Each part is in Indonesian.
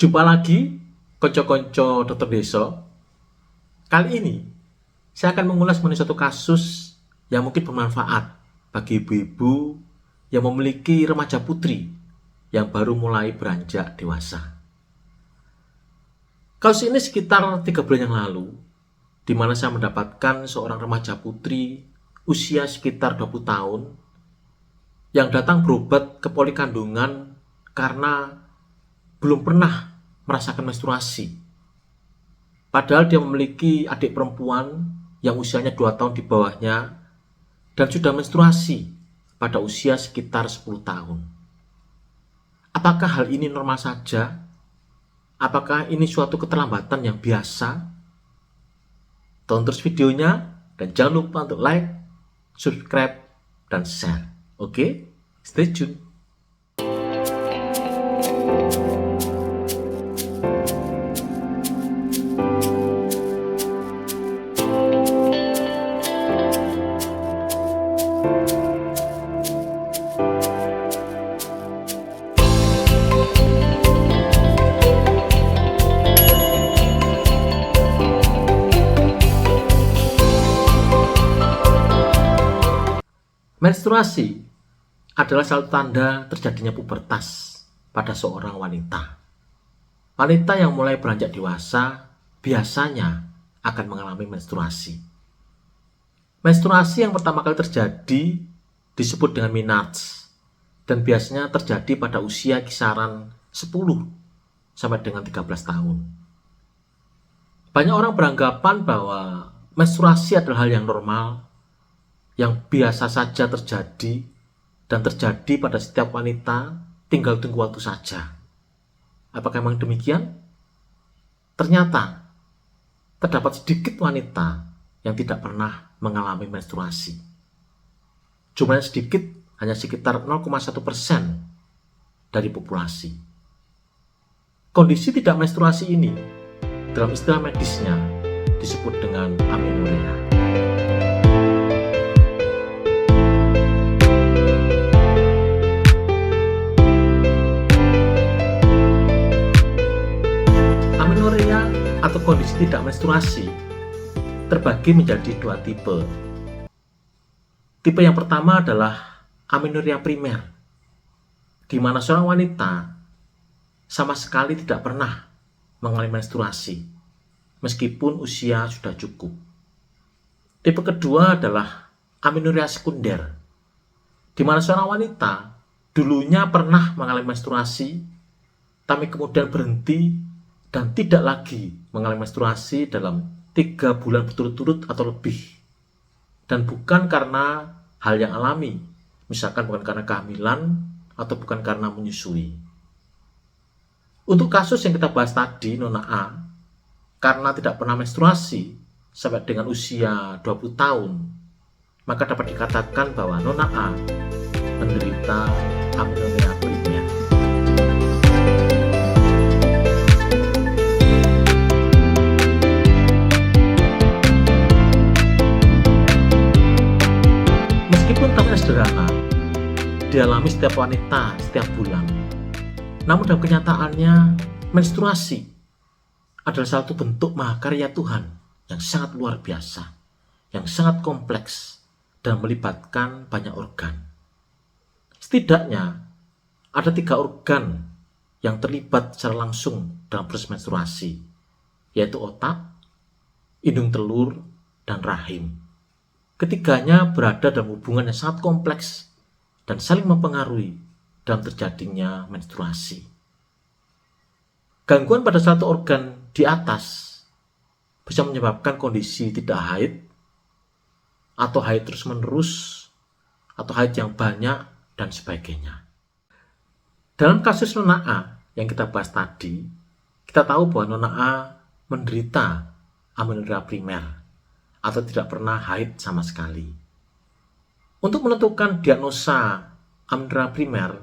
Jumpa lagi, konco-konco dokter desa. Kali ini, saya akan mengulas mengenai suatu kasus yang mungkin bermanfaat bagi ibu-ibu yang memiliki remaja putri yang baru mulai beranjak dewasa. Kasus ini sekitar 3 bulan yang lalu, di mana saya mendapatkan seorang remaja putri usia sekitar 20 tahun yang datang berobat ke poli kandungan karena belum pernah merasakan menstruasi. Padahal dia memiliki adik perempuan yang usianya 2 tahun di bawahnya dan sudah menstruasi pada usia sekitar 10 tahun. Apakah hal ini normal saja? Apakah ini suatu keterlambatan yang biasa? Tonton terus videonya dan jangan lupa untuk like, subscribe, dan share. Oke? Stay tune. Menstruasi adalah satu tanda terjadinya pubertas pada seorang wanita. Wanita yang mulai beranjak dewasa biasanya akan mengalami menstruasi. Menstruasi yang pertama kali terjadi disebut dengan menarche dan biasanya terjadi pada usia kisaran 10 sampai dengan 13 tahun. Banyak orang beranggapan bahwa menstruasi adalah hal yang normal, yang biasa saja terjadi dan terjadi pada setiap wanita, tinggal tunggu waktu saja. Apakah memang demikian? Ternyata terdapat sedikit wanita yang tidak pernah mengalami menstruasi. Jumlahnya sedikit, hanya sekitar 0,1% dari populasi. Kondisi tidak menstruasi ini dalam istilah medisnya disebut dengan amenorrea. Atau kondisi tidak menstruasi terbagi menjadi 2 tipe. Tipe yang pertama adalah amenorrea primer, di mana seorang wanita sama sekali tidak pernah mengalami menstruasi meskipun usia sudah cukup. Tipe kedua adalah amenorrea sekunder, di mana seorang wanita dulunya pernah mengalami menstruasi tapi kemudian berhenti dan tidak lagi mengalami menstruasi dalam 3 bulan berturut-turut atau lebih. Dan bukan karena hal yang alami, misalkan bukan karena kehamilan atau bukan karena menyusui. Untuk kasus yang kita bahas tadi, Nona A, karena tidak pernah menstruasi sampai dengan usia 20 tahun, maka dapat dikatakan bahwa Nona A menderita amenorrea primer. Sederhana dialami setiap wanita setiap bulan, namun dalam kenyataannya menstruasi adalah satu bentuk mahakarya Tuhan yang sangat luar biasa, yang sangat kompleks dan melibatkan banyak organ. Setidaknya ada 3 organ yang terlibat secara langsung dalam proses menstruasi, yaitu otak, indung telur, dan rahim. Ketiganya berada dalam hubungan yang sangat kompleks dan saling mempengaruhi dalam terjadinya menstruasi. Gangguan pada satu organ di atas bisa menyebabkan kondisi tidak haid, atau haid terus-menerus, atau haid yang banyak, dan sebagainya. Dalam kasus Nona A yang kita bahas tadi, kita tahu bahwa Nona A menderita amenorrea primer atau tidak pernah haid sama sekali. Untuk menentukan diagnosa amenorrea primer,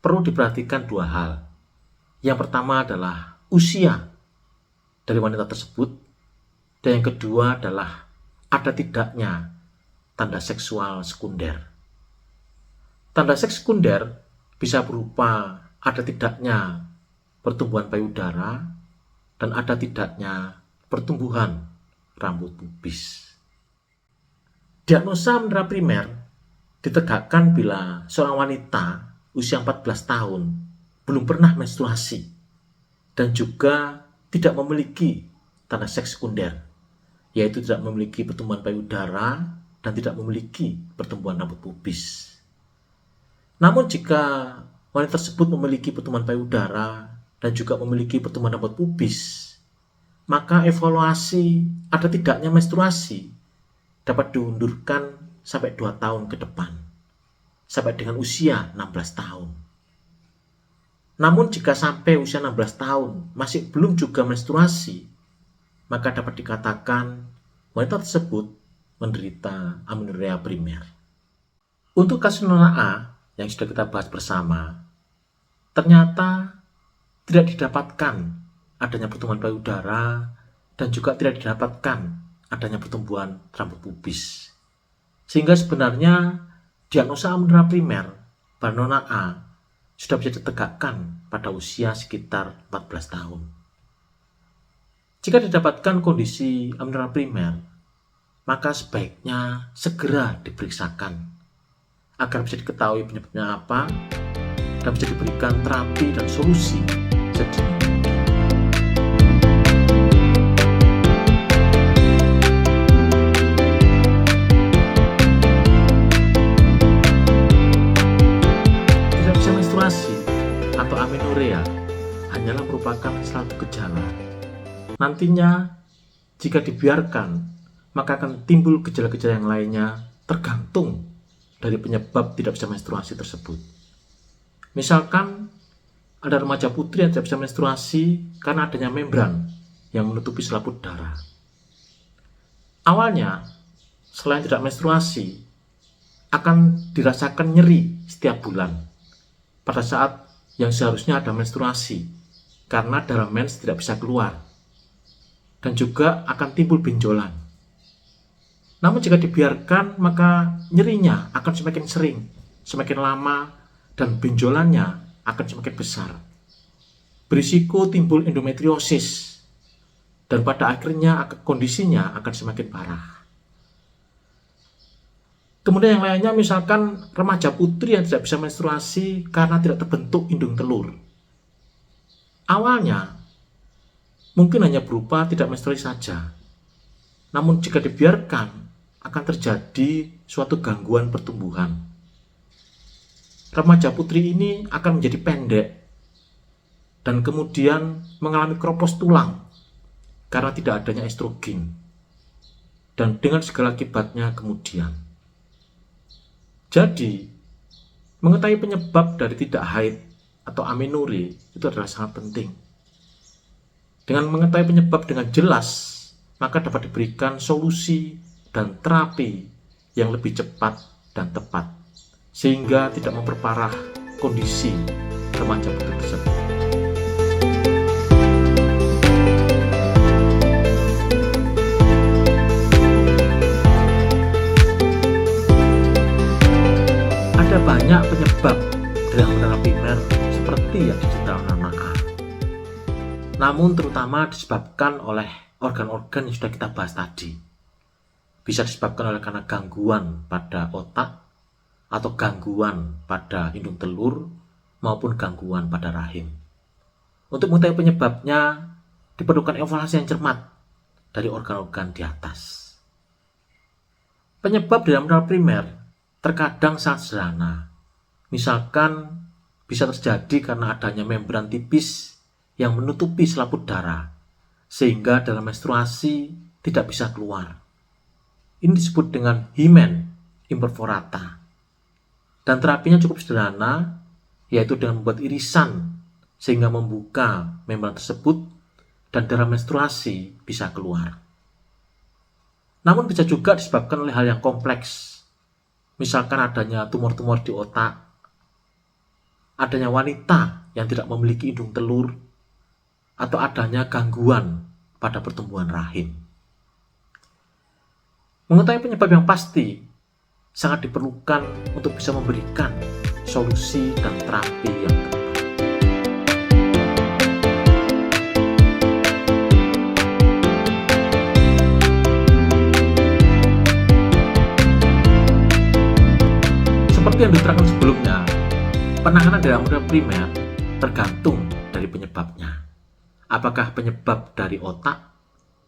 perlu diperhatikan 2 hal. Yang pertama adalah usia dari wanita tersebut, dan yang kedua adalah ada tidaknya tanda seksual sekunder. Tanda seks sekunder bisa berupa ada tidaknya pertumbuhan payudara, dan ada tidaknya pertumbuhan rambut pubis. Diagnosa amenorrea primer ditegakkan bila seorang wanita usia 14 tahun belum pernah menstruasi dan juga tidak memiliki tanda seks sekunder, yaitu tidak memiliki pertumbuhan payudara dan tidak memiliki pertumbuhan rambut pubis. Namun jika wanita tersebut memiliki pertumbuhan payudara dan juga memiliki pertumbuhan rambut pubis, maka evaluasi ada tidaknya menstruasi dapat diundurkan sampai 2 tahun ke depan, sampai dengan usia 16 tahun. Namun jika sampai usia 16 tahun masih belum juga menstruasi, maka dapat dikatakan wanita tersebut menderita amenorrea primer. Untuk kasus nona A yang sudah kita bahas bersama, ternyata tidak didapatkan adanya pertumbuhan payudara dan juga tidak didapatkan adanya pertumbuhan rambut pubis. Sehingga sebenarnya diagnosa amenorrea primer pada nona A sudah bisa ditegakkan pada usia sekitar 14 tahun. Jika didapatkan kondisi amenorrea primer, maka sebaiknya segera diperiksakan agar bisa diketahui penyebabnya apa dan bisa diberikan terapi dan solusi sedini. Tidak bisa menstruasi atau amenorrea hanyalah merupakan salah satu gejala. Nantinya jika dibiarkan, maka akan timbul gejala-gejala yang lainnya tergantung dari penyebab tidak bisa menstruasi tersebut. Misalkan ada remaja putri yang tidak bisa menstruasi karena adanya membran yang menutupi selaput darah. Awalnya, selain tidak menstruasi, akan dirasakan nyeri setiap bulan pada saat yang seharusnya ada menstruasi karena darah mens tidak bisa keluar, dan juga akan timbul benjolan. Namun jika dibiarkan, maka nyerinya akan semakin sering, semakin lama, dan benjolannya akan semakin besar. Berisiko timbul endometriosis, dan pada akhirnya kondisinya akan semakin parah. Kemudian yang lainnya misalkan remaja putri yang tidak bisa menstruasi karena tidak terbentuk indung telur. Awalnya mungkin hanya berupa tidak menstruasi saja. Namun jika dibiarkan, akan terjadi suatu gangguan pertumbuhan. Remaja putri ini akan menjadi pendek dan kemudian mengalami keropos tulang karena tidak adanya estrogen, dan dengan segala akibatnya kemudian. Jadi, mengetahui penyebab dari tidak haid atau amenorrhea itu adalah sangat penting. Dengan mengetahui penyebab dengan jelas, maka dapat diberikan solusi dan terapi yang lebih cepat dan tepat, sehingga tidak memperparah kondisi remaja putri tersebut. Ada banyak penyebab dari amenorrea primer seperti yang diceritakan nona A. Namun terutama disebabkan oleh organ-organ yang sudah kita bahas tadi. Bisa disebabkan oleh karena gangguan pada otak atau gangguan pada indung telur maupun gangguan pada rahim. Untuk mengetahui penyebabnya diperlukan evaluasi yang cermat dari organ-organ di atas. Penyebab dari amenorrea primer terkadang sangat sederhana. Misalkan bisa terjadi karena adanya membran tipis yang menutupi selaput darah sehingga dalam menstruasi tidak bisa keluar. Ini disebut dengan hymen imperforata. Dan terapinya cukup sederhana, yaitu dengan membuat irisan sehingga membuka membran tersebut dan darah menstruasi bisa keluar. Namun bisa juga disebabkan oleh hal yang kompleks. Misalkan adanya tumor-tumor di otak, adanya wanita yang tidak memiliki indung telur, atau adanya gangguan pada pertumbuhan rahim. Mengetahui penyebab yang pasti sangat diperlukan untuk bisa memberikan solusi dan terapi yang tepat. Seperti yang diterangkan sebelumnya, penanganan dari amenorrea primer tergantung dari penyebabnya. Apakah penyebab dari otak,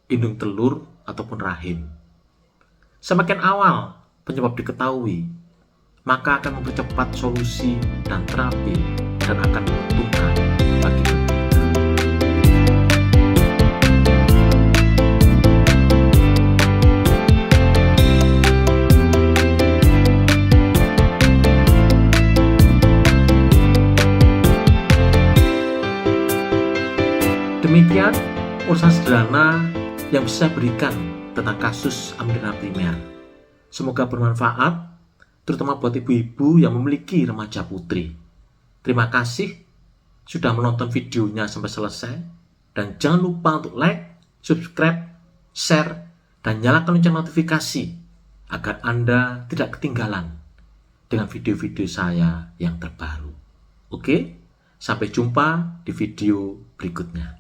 indung telur, ataupun rahim. Semakin awal penyebab diketahui, maka akan mempercepat solusi dan terapi dan akan menguntungkan bagi penderita. Demikian ulasan sederhana yang bisa saya berikan tentang kasus amenorrea primer. Semoga bermanfaat, terutama buat ibu-ibu yang memiliki remaja putri. Terima kasih sudah menonton videonya sampai selesai, dan jangan lupa untuk like, subscribe, share, dan nyalakan lonceng notifikasi agar Anda tidak ketinggalan dengan video-video saya yang terbaru. Oke, sampai jumpa di video berikutnya.